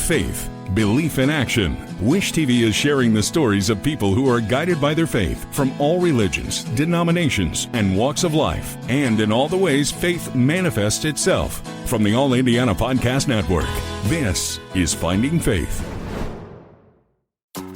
faith, belief in action. Wish TV is sharing the stories of people who are guided by their faith from all religions, denominations, and walks of life, and in all the ways faith manifests itself. From the All Indiana Podcast Network, this is Finding Faith.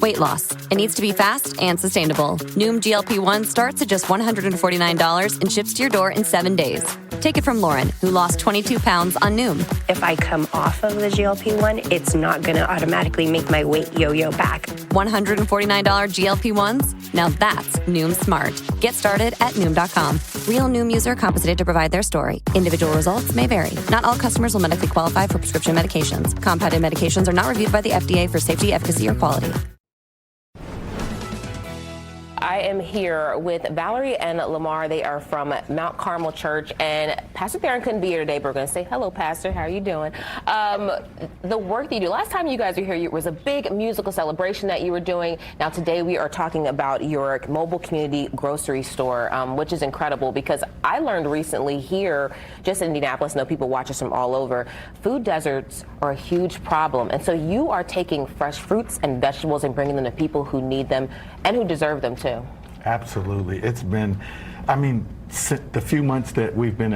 Weight loss. It needs to be fast and sustainable. Noom GLP-1 starts at just $149 and ships to your door in 7 days. Take it from Lauren, who lost 22 pounds on Noom. If I come off of the GLP-1, it's not going to automatically make my weight yo-yo back. $149 GLP-1s? Now that's Noom smart. Get started at Noom.com. Real Noom user compensated to provide their story. Individual results may vary. Not all customers will medically qualify for prescription medications. Compounded medications are not reviewed by the FDA for safety, efficacy, or quality. I am here with Valerie and Lamar. They are from Mount Carmel Church, and Pastor Theron couldn't be here today, but we're going to say hello, Pastor. How are you doing? The work that you do. Last time you guys were here, it was a big musical celebration that you were doing. Now today we are talking about your mobile community grocery store, which is incredible because I learned recently here, just in Indianapolis, I know people watch us from all over, food deserts are a huge problem. And so you are taking fresh fruits and vegetables and bringing them to people who need them and who deserve them too. Absolutely. It's been, the few months that we've been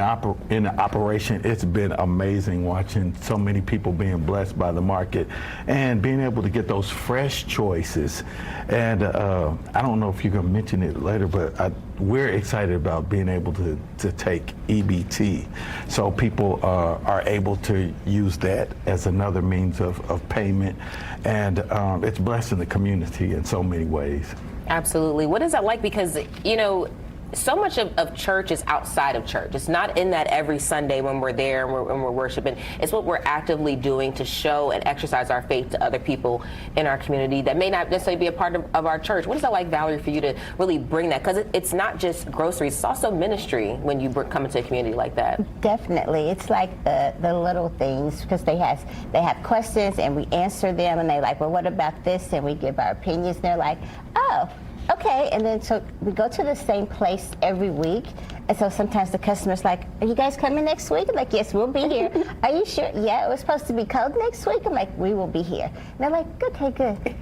in operation, it's been amazing watching so many people being blessed by the market and being able to get those fresh choices. And I don't know if you're going to mention it later, but we're excited about being able to take EBT. So people are able to use that as another means of payment. And it's blessing the community in so many ways. Absolutely. What is that like? Because, you know, so much of church is outside of church. It's not in that every Sunday when we're there and we're worshiping. It's what we're actively doing to show and exercise our faith to other people in our community that may not necessarily be a part of our church. What is that like, Valerie, for you to really bring that? Because it's not just groceries. It's also ministry when you come into a community like that. Definitely. It's like the little things, because they have questions and we answer them and they're like, well, what about this? And we give our opinions. And they're like, oh, okay. And then so we go to the same place every week. And so sometimes the customer's like, are you guys coming next week? I'm like, yes, we'll be here. Are you sure? Yeah, it was supposed to be cold next week. I'm like, we will be here. And they're like, okay, good.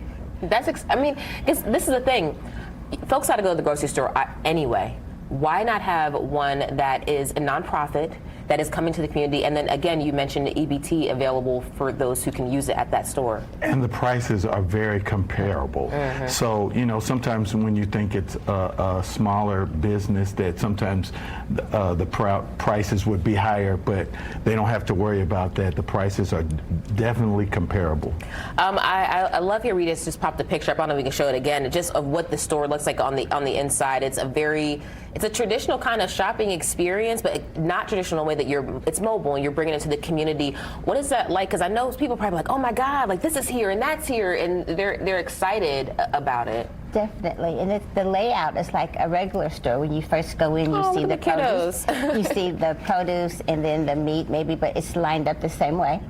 This is the thing. Folks got to go to the grocery store anyway. Why not have one that is a nonprofit that is coming to the community? And then again, you mentioned the EBT available for those who can use it at that store. And the prices are very comparable. Mm-hmm. So, you know, sometimes when you think it's a smaller business, that sometimes the prices would be higher, but they don't have to worry about that. The prices are definitely comparable. I love here, Rita just popped the picture up. I don't know if we can show it again, just of what the store looks like on the inside. It's a traditional kind of shopping experience, but not traditional way that it's mobile and you're bringing it to the community. What is that like? Because I know people are probably like, oh my God, like this is here and that's here, and they're excited about it. Definitely, and the layout is like a regular store. When you first go in, you see the produce, you see the produce, and then the meat maybe, but it's lined up the same way.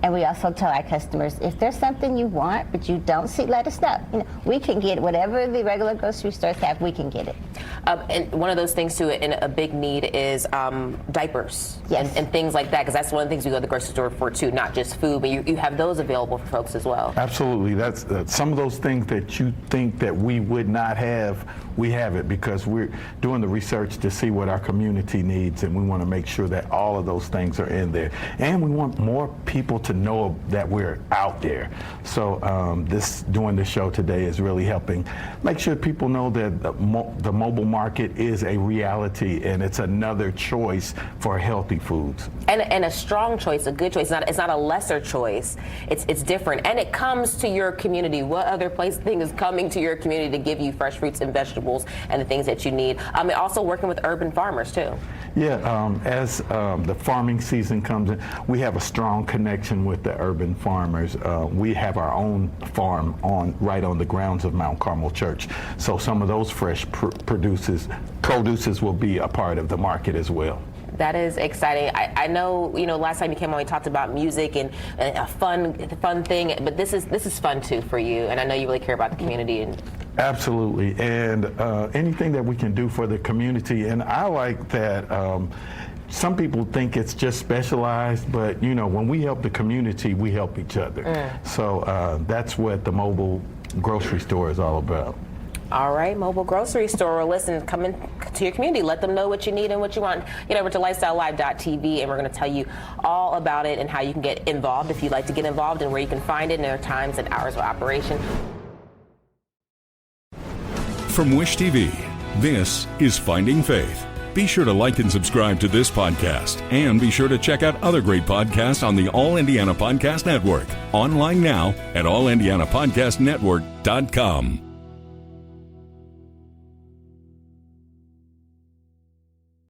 And we also tell our customers, if there's something you want but you don't see, let us know. You know, we can get whatever the regular grocery stores have, we can get it. And one of those things too, and a big need is diapers. Yes. and things like that, because that's one of the things we go to the grocery store for too, not just food, but you have those available for folks as well. Absolutely. That's some of those things that you think that we would not have, we have it because we're doing the research to see what our community needs, and we want to make sure that all of those things are in there. And we want more people to know that we're out there. So doing the show today is really helping make sure people know that the mobile market is a reality and it's another choice for healthy foods. And a strong choice, a good choice. It's not a lesser choice. It's different. And it comes to your community. What other thing is coming to your community to give you fresh fruits and vegetables and the things that you need? And also working with urban farmers too. Yeah, as the farming season comes in, we have a strong connection with the urban farmers. We have our own farm right on the grounds of Mount Carmel Church. So some of those fresh produces will be a part of the market as well. That is exciting. I know, last time you came on, we talked about music and a fun thing, but this is fun too for you, and I know you really care about the community. Absolutely, and anything that we can do for the community, and I like that some people think it's just specialized, but when we help the community, we help each other. So that's what the mobile grocery store is all about. All right, mobile grocery store. Listen, come in to your community. Let them know what you need and what you want. Get over to Life.Style.Live.TV, and we're going to tell you all about it and how you can get involved if you'd like to get involved and where you can find it and their times and hours of operation. From Wish TV, this is Finding Faith. Be sure to like and subscribe to this podcast, and be sure to check out other great podcasts on the All Indiana Podcast Network. Online now at allindianapodcastnetwork.com.